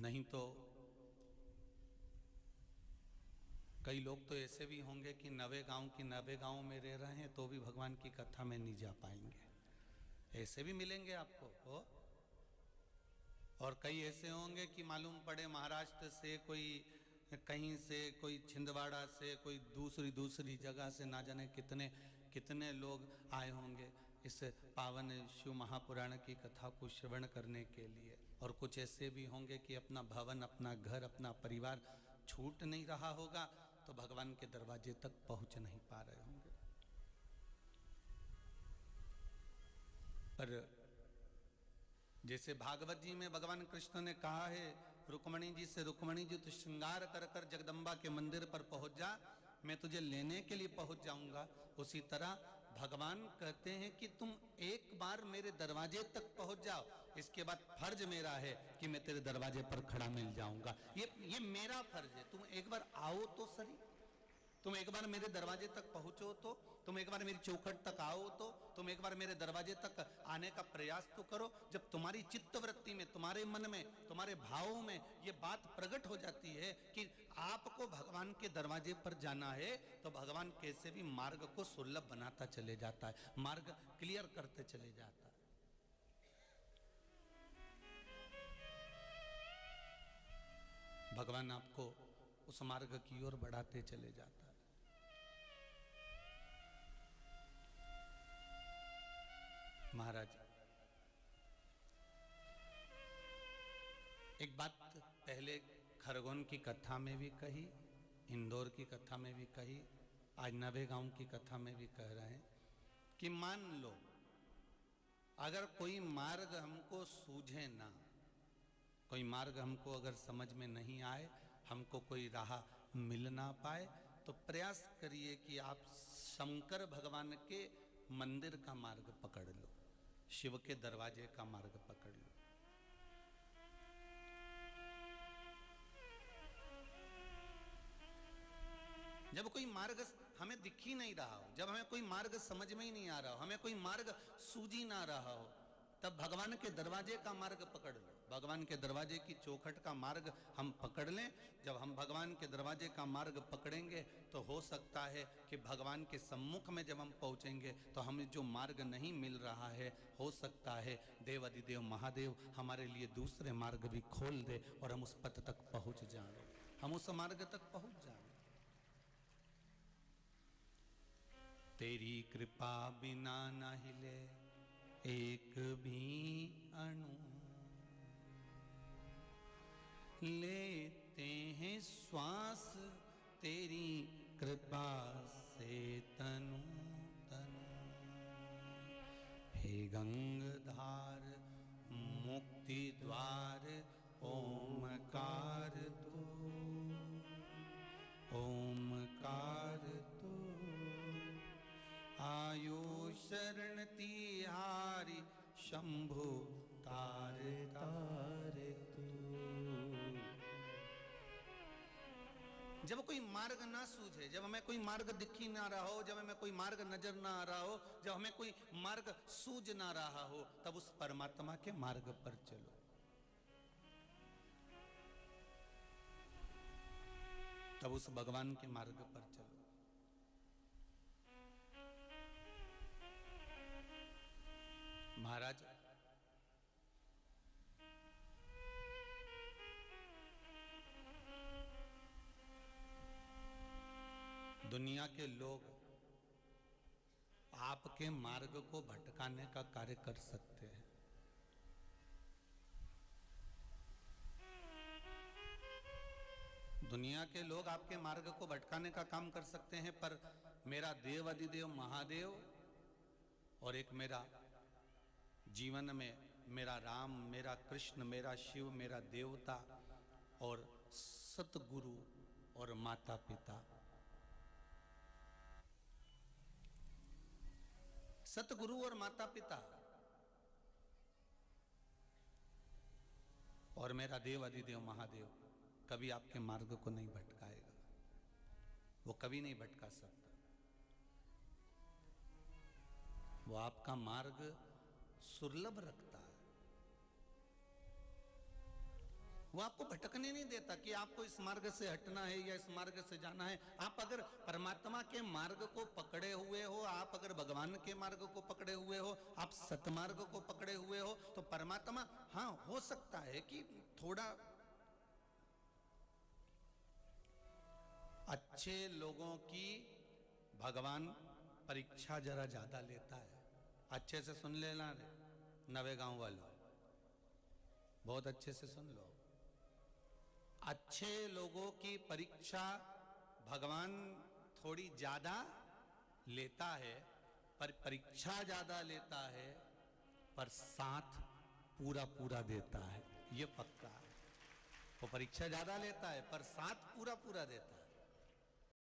नहीं तो कई लोग तो ऐसे भी होंगे कि 90 गांव की 90 गांव में रह रहे हैं तो भी भगवान की कथा में नहीं जा पाएंगे। ऐसे भी मिलेंगे आपको हो। और कई ऐसे होंगे कि मालूम पड़े महाराष्ट्र से कोई, कहीं से कोई, छिंदवाड़ा से कोई, दूसरी जगह से, ना जाने कितने कितने लोग आए होंगे इस पावन शिव महापुराण की कथा को श्रवण करने के लिए। और कुछ ऐसे भी होंगे कि अपना भवन, अपना घर, अपना परिवार छूट नहीं रहा होगा तो भगवान के दरवाजे तक पहुंच नहीं पा रहे होंगे। पर जैसे भागवत जी में भगवान कृष्ण ने कहा है रुक्मणी जी से, रुक्मणी जी तो श्रृंगार कर कर जगदम्बा के मंदिर पर पहुंच जा, मैं तुझे लेने के लिए पहुंच जाऊंगा। उसी तरह भगवान कहते हैं कि तुम एक बार मेरे दरवाजे तक पहुंच जाओ, इसके बाद फर्ज मेरा है कि मैं तेरे दरवाजे पर खड़ा मिल जाऊंगा। ये मेरा फर्ज है। तुम एक बार आओ तो सही, तुम एक बार मेरे दरवाजे तक पहुंचो तो, तुम एक बार मेरी चौखट तक आओ तो, तुम एक बार मेरे दरवाजे तक आने का प्रयास तो करो। जब तुम्हारी चित्तवृत्ति में, तुम्हारे मन में, तुम्हारे भावों में ये बात प्रकट हो जाती है कि आपको भगवान के दरवाजे पर जाना है, तो भगवान कैसे भी मार्ग को सुलभ बनाता चले जाता है, मार्ग क्लियर करते चले जाता है। भगवान आपको उस मार्ग की ओर बढ़ाते चले जाता है। महाराज एक बात पहले खरगोन की कथा में भी कही, इंदौर की कथा में भी कही, आज 90 गांव की कथा में भी कह रहे हैं कि मान लो अगर कोई मार्ग हमको सूझे ना, कोई मार्ग हमको अगर समझ में नहीं आए, हमको कोई राह मिल ना पाए, तो प्रयास करिए कि आप शंकर भगवान के मंदिर का मार्ग पकड़ लो, शिव के दरवाजे का मार्ग पकड़ लो। जब कोई मार्ग हमें दिख ही नहीं रहा हो, जब हमें कोई मार्ग समझ में ही नहीं आ रहा हो, हमें कोई मार्ग सूझ ही ना रहा हो, तब भगवान के दरवाजे का मार्ग पकड़ लो। भगवान के दरवाजे की चौखट का मार्ग हम पकड़ लें। जब हम भगवान के दरवाजे का मार्ग पकड़ेंगे तो हो सकता है कि भगवान के सम्मुख में जब हम पहुंचेंगे तो हमें जो मार्ग नहीं मिल रहा है, हो सकता है देव अधिदेव महादेव हमारे लिए दूसरे मार्ग भी खोल दे और हम उस पथ तक पहुंच जाएं, हम उस मार्ग तक पहुंच जाएं। तेरी कृपा बिना न हिले एक भी अणु, लेते हैं श्वास तेरी कृपा से तनु तनु। हे गंगाधार मुक्ति द्वार ओमकार तू, ओमकार तू। आयो शरण तिहारी शंभु तारे तारे तू। जब कोई मार्ग ना सूझे, जब हमें कोई मार्ग दिख ही ना रहा हो, जब हमें कोई मार्ग नजर ना आ रहा हो, जब हमें कोई मार्ग सूझ ना रहा हो, तब उस परमात्मा के मार्ग पर चलो। तब उस भगवान के मार्ग पर चलो। महाराज दुनिया के लोग आपके मार्ग को भटकाने का कार्य कर सकते हैं। दुनिया के लोग आपके मार्ग को भटकाने का काम कर सकते हैं, पर मेरा देव अधिदेव महादेव और एक मेरा जीवन में मेरा राम, मेरा कृष्ण, मेरा शिव, मेरा देवता और सतगुरु और माता पिता, सतगुरु और माता पिता और मेरा देव अधिदेव महादेव कभी आपके मार्ग को नहीं भटकाएगा, वो कभी नहीं भटका सकता। वो आपका मार्ग सुलभ रखता है। वो आपको भटकने नहीं देता कि आपको इस मार्ग से हटना है या इस मार्ग से जाना है। आप अगर परमात्मा के मार्ग को पकड़े हुए हो, आप अगर भगवान के मार्ग को पकड़े हुए हो, आप सतमार्ग को पकड़े हुए हो, तो परमात्मा, हाँ हो सकता है कि थोड़ा अच्छे लोगों की भगवान परीक्षा जरा ज्यादा लेता है। अच्छे से सुन लेना रे नवे गांव वालों, बहुत अच्छे से सुन लो। अच्छे लोगों की परीक्षा भगवान थोड़ी ज्यादा लेता है, पर परीक्षा ज्यादा लेता है, पर साथ पूरा पूरा देता है, ये पक्का है। वो परीक्षा ज्यादा लेता है पर साथ पूरा पूरा देता है।